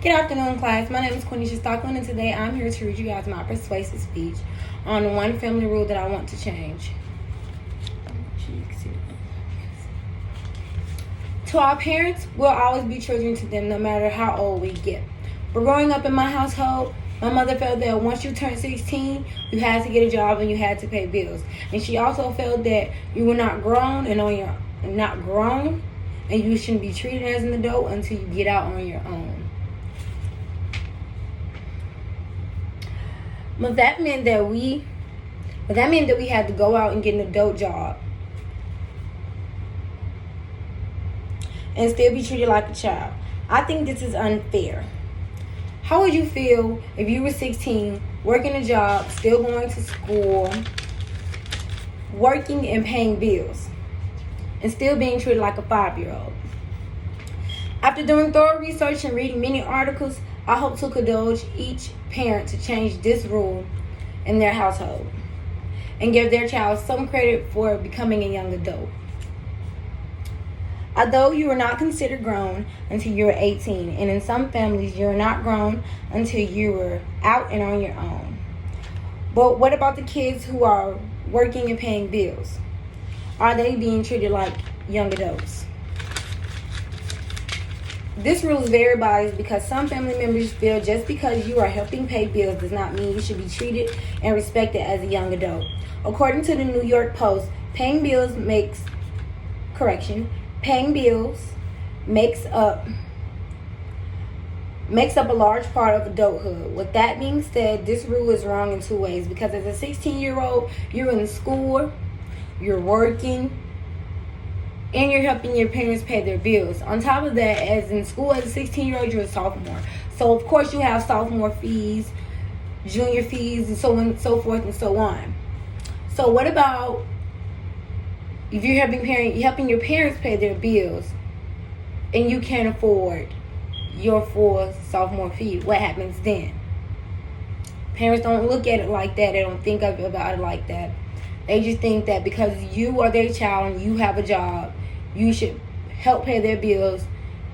Good afternoon, class. My name is Quenisha Stockland, and today I'm here to read you guys my persuasive speech on the one family rule that I want to change. To our parents, we'll always be children to them no matter how old we get. But growing up in my household, my mother felt that once you turned 16, you had to get a job and you had to pay bills. And she also felt that you were not grown and you shouldn't be treated as an adult until you get out on your own. But that meant that we had to go out and get an adult job and still be treated like a child. I think this is unfair. How would you feel if you were 16, working a job, still going to school, working and paying bills, and still being treated like a 5-year-old? After doing thorough research and reading many articles, I hope to indulge each parent to change this rule in their household and give their child some credit for becoming a young adult. Although you are not considered grown until you are 18, and in some families you are not grown until you are out and on your own. But what about the kids who are working and paying bills? Are they being treated like young adults? This rule is very biased because some family members feel just because you are helping pay bills does not mean you should be treated and respected as a young adult. According to the New York Post, paying bills makes up a large part of adulthood. With that being said, this rule is wrong in two ways, because as a 16-year-old, you're in school, you're working, and you're helping your parents pay their bills. On top of that, as in school as a 16-year-old, you're a sophomore. So of course you have sophomore fees, junior fees, and so on and so forth and so on. So what about if you're helping your parents pay their bills and you can't afford your full sophomore fee? What happens then? Parents don't look at it like that. They don't think about it like that. They just think that because you are their child and you have a job, you should help pay their bills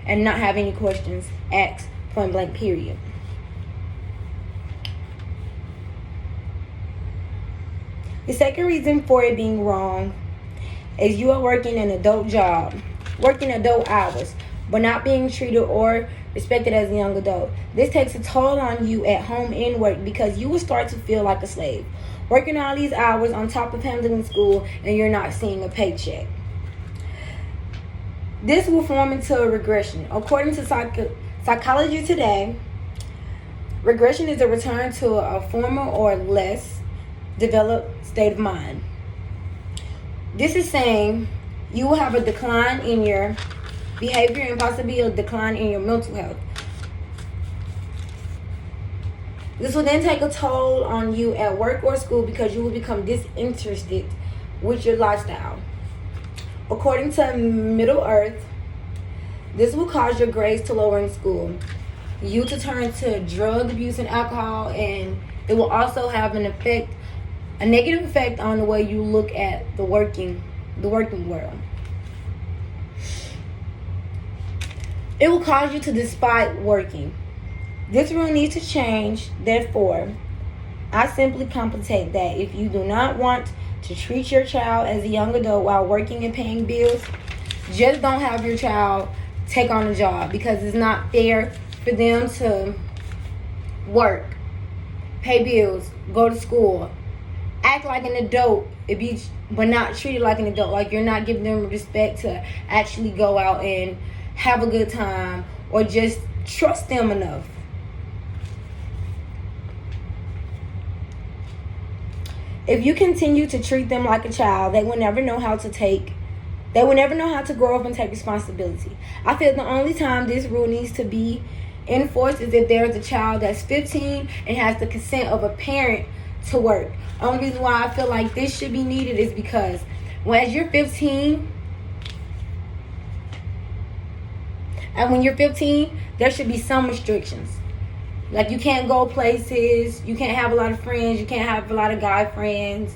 and not have any questions asked, point blank, period. The second reason for it being wrong is you are working an adult job, working adult hours, but not being treated or respected as a young adult. This takes a toll on you at home and work because you will start to feel like a slave, working all these hours on top of handling school, and you're not seeing a paycheck. This will form into a regression. According to Psychology Today, regression is a return to a former or less developed state of mind. This is saying you will have a decline in your behavior and possibly a decline in your mental health. This will then take a toll on you at work or school because you will become disinterested with your lifestyle. According to Middle Earth, this will cause your grades to lower in school, you to turn to drug abuse and alcohol, and it will also have a negative effect on the way you look at the working world. It will cause you to despise working. This rule needs to change. Therefore, I simply contemplate that if you do not want to treat your child as a young adult while working and paying bills, just don't have your child take on a job, because it's not fair for them to work, pay bills, go to school, act like an adult, but not treated like an adult. Like you're not giving them respect to actually go out and have a good time or just trust them enough. If you continue to treat them like a child, they will never know how to grow up and take responsibility. I feel the only time this rule needs to be enforced is if there's a child that's 15 and has the consent of a parent to work. Only reason why I feel like this should be needed is because when you're 15, there should be some restrictions. Like you can't go places, you can't have a lot of friends, you can't have a lot of guy friends.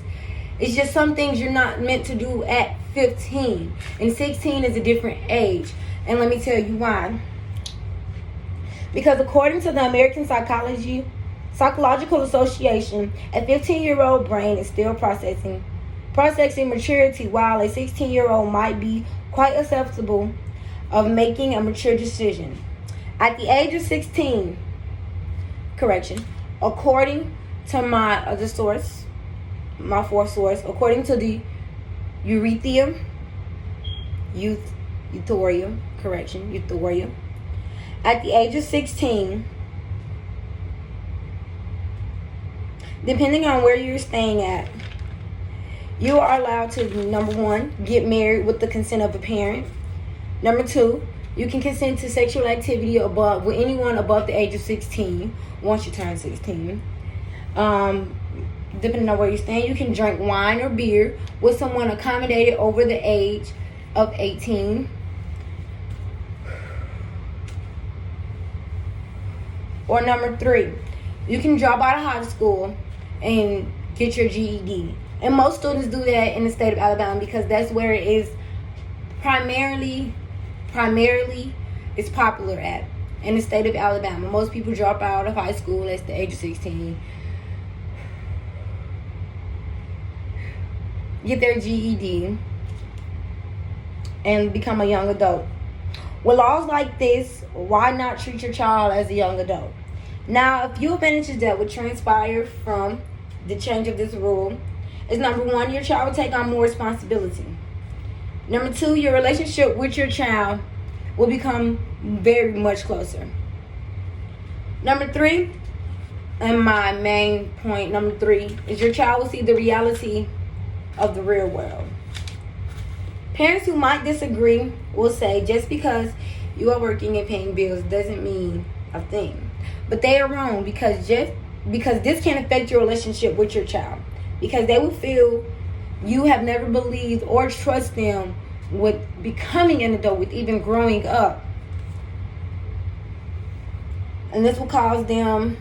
It's just some things you're not meant to do at 15. And 16 is a different age. And let me tell you why. Because according to the American Psychological Association, a 15-year-old brain is still processing maturity, while a 16-year-old might be quite acceptable of making a mature decision. At the age of 16, according to my other source, my fourth source, according to the Euthoria, at the age of 16, depending on where you're staying at, you are allowed to, number one, get married with the consent of a parent. Number two, you can consent to sexual activity with anyone above the age of 16 once you turn 16. Depending on where you're staying, you can drink wine or beer with someone accommodated over the age of 18. Or number three, you can drop out of high school and get your GED. And most students do that in the state of Alabama because that's where it is primarily is popular at. In the state of Alabama, most people drop out of high school at the age of 16, get their GED, and become a young adult. With laws like this, why not treat your child as a young adult? Now, a few advantages that would transpire from the change of this rule is, number one, your child will take on more responsibility. Number two, your relationship with your child will become very much closer. Number three, and my main point, number three, is your child will see the reality of the real world. Parents who might disagree will say just because you are working and paying bills doesn't mean a thing. But they are wrong because this can affect your relationship with your child. Because they will feel you have never believed or trust them with becoming an adult, with even growing up. And this will cause them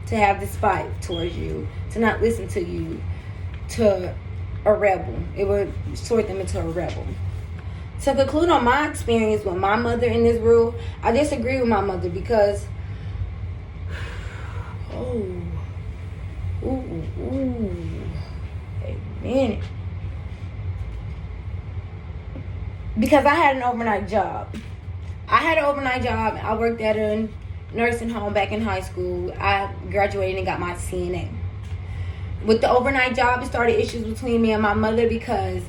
to have despite towards you, to not listen to you, to a rebel. It would sort them into a rebel. To conclude on my experience with my mother in this rule, I disagree with my mother because amen. Because I had an overnight job. I worked at a nursing home back in high school. I graduated and got my CNA. With the overnight job, it started issues between me and my mother because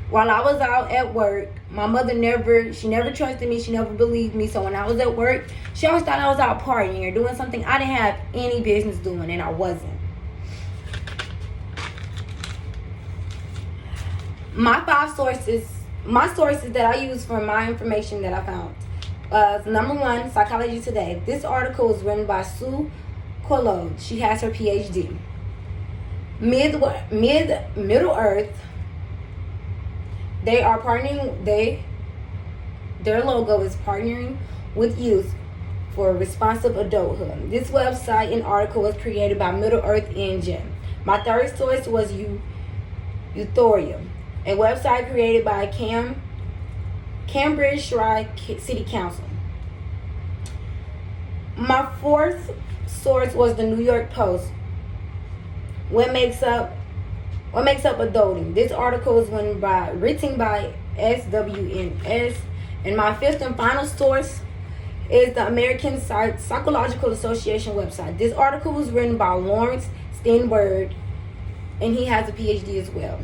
while I was out at work, my mother never trusted me. She never believed me. So when I was at work, she always thought I was out partying or doing something I didn't have any business doing, and I wasn't. My sources that I use for my information that I found. Number one, Psychology Today. This article was written by Sue Quillode. She has her PhD. Middle Earth. They are partnering. Their logo is partnering with youth for responsive adulthood. This website and article was created by Middle Earth Engine. My third source was Euthoria, a website created by Cambridge City Council. My fourth source was the New York Post. What makes up adulting? This article was written by SWNS. And my fifth and final source is the American Psychological Association website. This article was written by Lawrence Steinberg, and he has a PhD as well.